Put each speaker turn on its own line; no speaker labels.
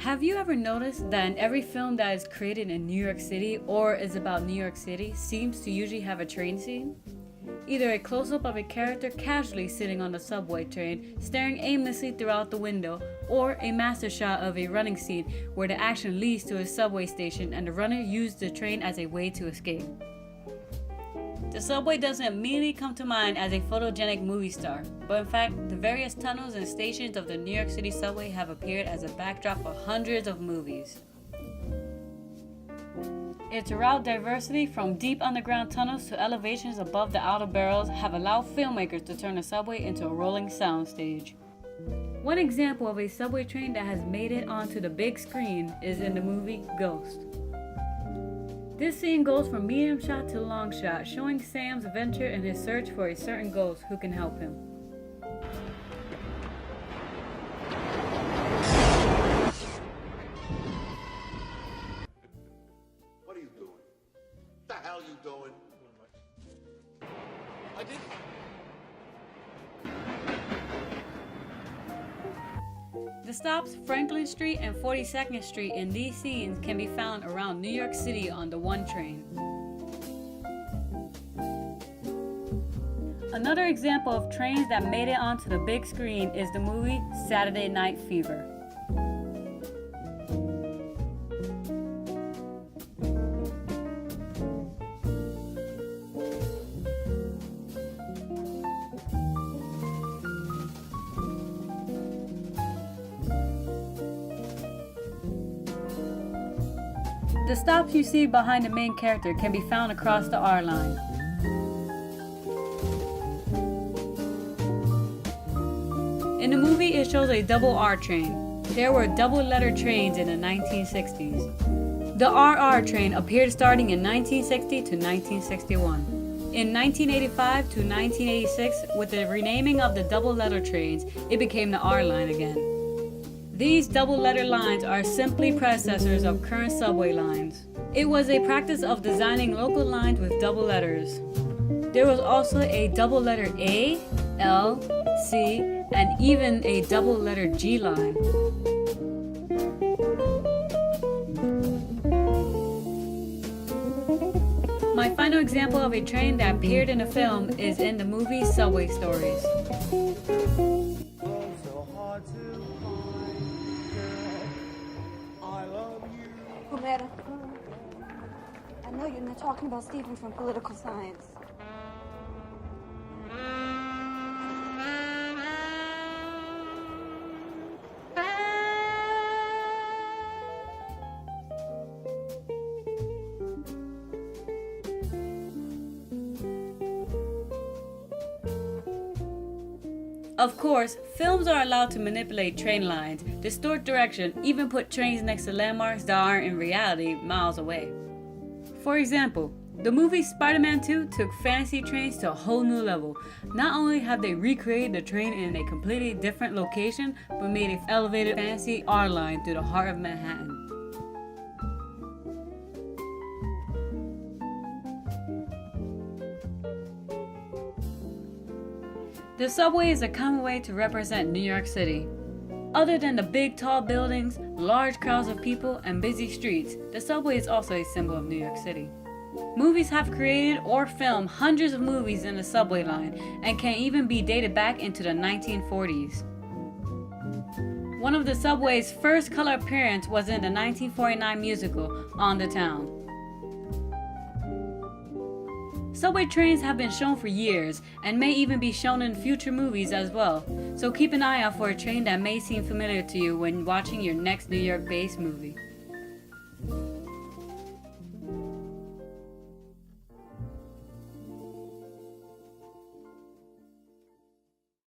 Have you ever noticed that in every film that is created in New York City or is about New York City seems to usually have a train scene? Either a close-up of a character casually sitting on the subway train, staring aimlessly throughout the window, or a master shot of a running scene where the action leads to a subway station and the runner used the train as a way to escape. The subway doesn't immediately come to mind as a photogenic movie star, but in fact, the various tunnels and stations of the New York City subway have appeared as a backdrop for hundreds of movies. Its route diversity from deep underground tunnels to elevations above the outer barrels have allowed filmmakers to turn the subway into a rolling soundstage. One example of a subway train that has made it onto the big screen is in the movie Ghost. This scene goes from medium shot to long shot, showing Sam's venture in his search for a certain ghost who can help him.
What are you doing? What the hell you doing? I did.
The stops Franklin Street and 42nd Street in these scenes can be found around New York City on the one train. Another example of trains that made it onto the big screen is the movie Saturday Night Fever. The stops you see behind the main character can be found across the R line. In the movie, it shows a double R train. There were double-letter trains in the 1960s. The RR train appeared starting in 1960 to 1961. In 1985 to 1986, with the renaming of the double-letter trains, it became the R line again. These double-letter lines are simply predecessors of current subway lines. It was a practice of designing local lines with double letters. There was also a double letter A, L, C, and even a double letter G line. My final example of a train that appeared in a film is in the movie Subway Stories.
Romero, I know you're not talking about Stephen from political science.
Of course, films are allowed to manipulate train lines, distort direction, even put trains next to landmarks that are in reality miles away. For example, the movie Spider-Man 2 took fantasy trains to a whole new level. Not only have they recreated the train in a completely different location, but made an elevated fantasy R line through the heart of Manhattan. The subway is a common way to represent New York City. Other than the big tall buildings, large crowds of people, and busy streets, the subway is also a symbol of New York City. Movies have created or filmed hundreds of movies in the subway line and can even be dated back into the 1940s. One of the subway's first color appearance was in the 1949 musical On the Town. Subway trains have been shown for years and may even be shown in future movies as well, so keep an eye out for a train that may seem familiar to you when watching your next New York-based movie.